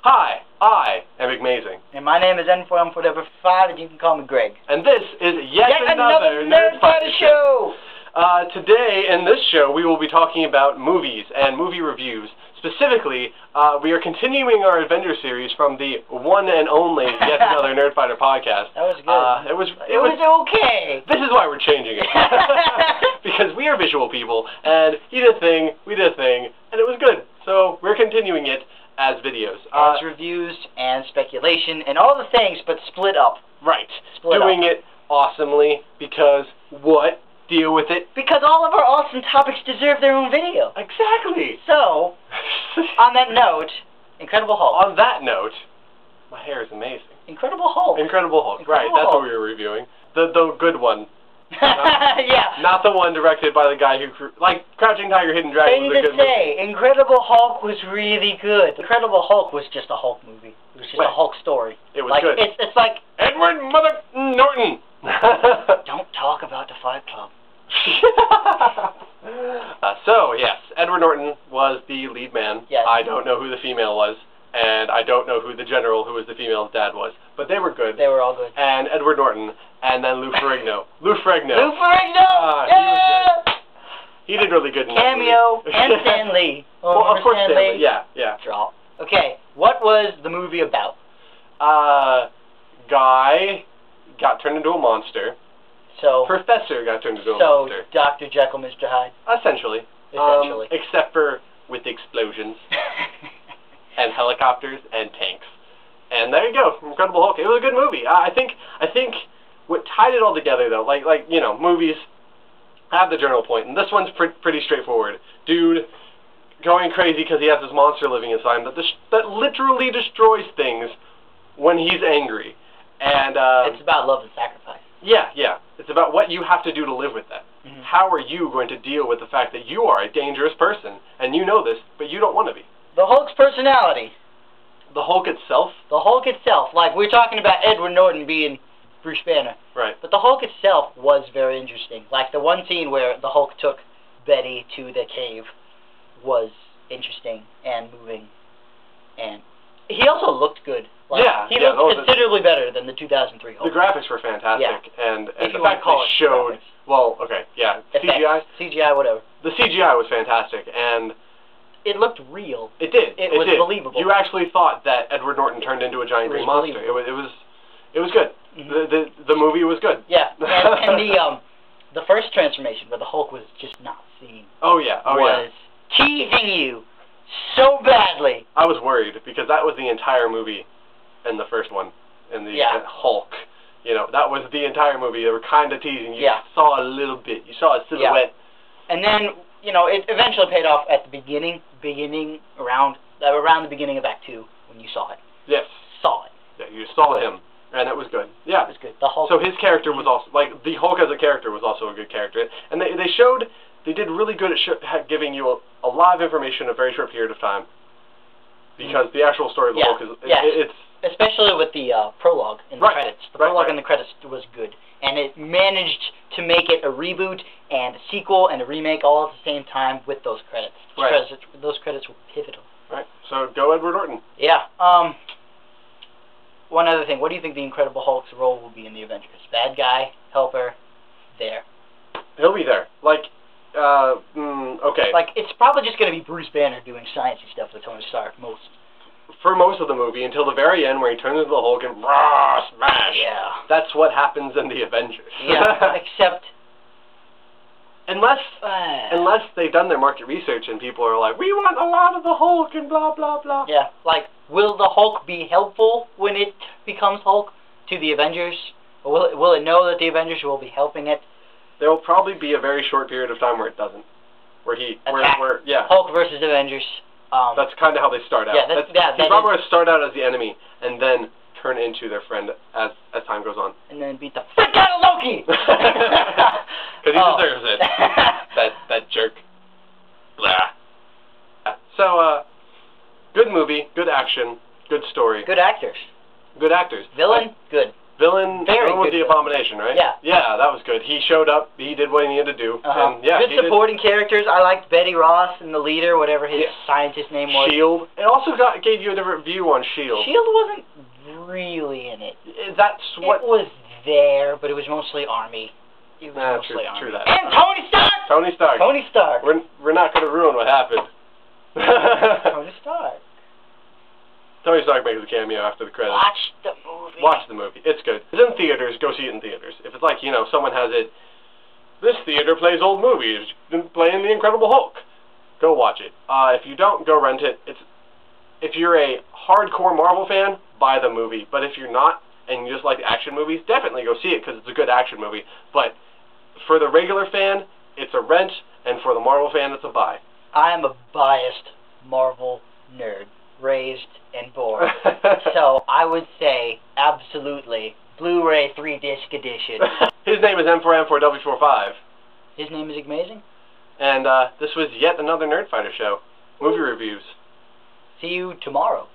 Hi, I am amazing. And my name is N4M4W5, and you can call me Greg. And this is Yet Another Nerdfighter Show! Today, in this show, we will be talking about movies and movie reviews. Specifically, we are continuing our Avengers series from the one and only Yet Another Nerdfighter podcast. That was good. It was okay. This is why we're changing it. Because we are visual people, and he did a thing, we did a thing, and it was good. So, we're continuing it as videos. As reviews and speculation and all the things, but split up. Right. Doing it awesomely, because what? Deal with it. Because all of our awesome topics deserve their own video. Exactly. So, on that note, Incredible Hulk. On that note, my hair is amazing. Incredible Hulk. Incredible Hulk. Right, that's what we were reviewing. The good one. Yeah. Not the one directed by the guy who, Crouching Tiger, Hidden Dragon was a good movie. Incredible Hulk was really good. Incredible Hulk was just a Hulk movie. It was just a Hulk story. It was good. It's like Edward Mother Norton. Don't talk about the Fight Club. So, yes, Edward Norton was the lead man. Yes. I don't know who the female was, and I don't know who the general who was the female's dad was, but they were good. They were all good. And Edward Norton, and then Lou Ferrigno. Lou Ferrigno! Yeah! He was good. He did really good in that movie. Cameo and Stan Lee. Well, of course Stan Lee. Yeah. Drop. Okay, what was the movie about? Guy got turned into a monster. Professor got turned into a monster. So, Dr. Jekyll, Mr. Hyde? Essentially. Except for with explosions. And helicopters and tanks. And there you go, Incredible Hulk. It was a good movie. I think what tied it all together, though, movies have the general point, and this one's pretty straightforward. Dude going crazy because he has this monster living inside him that literally destroys things when he's angry. And it's about love and sacrifice. Yeah. It's about what you have to do to live with that. Mm-hmm. How are you going to deal with the fact that you are a dangerous person, and you know this, but you don't want to be? The Hulk's personality. The Hulk itself? The Hulk itself. Like, we're talking about Edward Norton being Bruce Banner. Right. But the Hulk itself was very interesting. Like, the one scene where the Hulk took Betty to the cave was interesting and moving. And he also looked good. Like, he looked considerably better than the 2003 Hulk. The graphics were fantastic. Yeah. And the fact they showed... Well, okay, yeah. CGI? CGI, whatever. The CGI was fantastic, and... It looked real. It did. It was believable. You actually thought that Edward Norton turned into a giant green monster. It was good. Mm-hmm. The movie was good. Yeah, and the first transformation where the Hulk was just not seen. Was teasing you so badly. I was worried because that was the entire movie in the first one, in the Hulk. You know, that was the entire movie. They were kind of teasing you. You saw a little bit. You saw a silhouette. Yeah. And then, you know, it eventually paid off at the beginning around the beginning of Act 2 when you saw it. Yes. Saw it. Yeah, you saw him, and it was good. Yeah. It was good. The Hulk. So his character was also, the Hulk as a character was also a good character. And they did really good at giving you a lot of information in a very short period of time. Because the actual story of the Hulk is, especially with the prologue in the credits. The prologue in the credits was good. And it managed to make it a reboot and a sequel and a remake all at the same time with those credits. Those credits were pivotal. Right. So go Edward Norton. Yeah. One other thing. What do you think the Incredible Hulk's role will be in the Avengers? Bad guy, helper, there. He'll be there. Okay. Like, it's probably just going to be Bruce Banner doing sciencey stuff with Tony Stark for most of the movie, until the very end where he turns into the Hulk and smash. Yeah. That's what happens in the Avengers. Yeah, except... Unless they've done their market research and people are like, we want a lot of the Hulk and blah, blah, blah. Yeah, like, will the Hulk be helpful when it becomes Hulk to the Avengers? Or will it know that the Avengers will be helping it? There will probably be a very short period of time where it doesn't. Hulk versus Avengers. That's kind of how they start out. They probably start out as the enemy and then turn into their friend as time goes on. And then beat the frick out of Loki! Because he deserves it. that jerk. Blah. So, good movie, good action, good story. Good actors. Good actors. Villain, good. Villain was the Abomination, right? Yeah. Yeah, that was good. He showed up. He did what he needed to do. And yeah, good supporting characters. I liked Betty Ross and the leader, whatever his scientist name was. S.H.I.E.L.D. It also gave you a different view on S.H.I.E.L.D. S.H.I.E.L.D. wasn't really in it. That's what... It was there, but it was mostly Army. It was mostly Army. True that. And Tony Stark! Tony Stark. Tony Stark. We're not going to ruin what happened. Tony Stark. Tony Stark makes a cameo after the credits. Watch the movie. Watch the movie. It's good. It's in theaters. Go see it in theaters. If it's like, someone has it, this theater plays old movies, playing The Incredible Hulk, go watch it. If you don't, go rent it. If you're a hardcore Marvel fan, buy the movie. But if you're not, and you just like action movies, definitely go see it, because it's a good action movie. But for the regular fan, it's a rent, and for the Marvel fan, it's a buy. I am a biased Marvel nerd, raised and born. So I would say, absolutely, Blu-ray 3-disc edition. His name is M4M4W45. His name is amazing. And this was Yet Another Nerdfighter show. Movie reviews. See you tomorrow.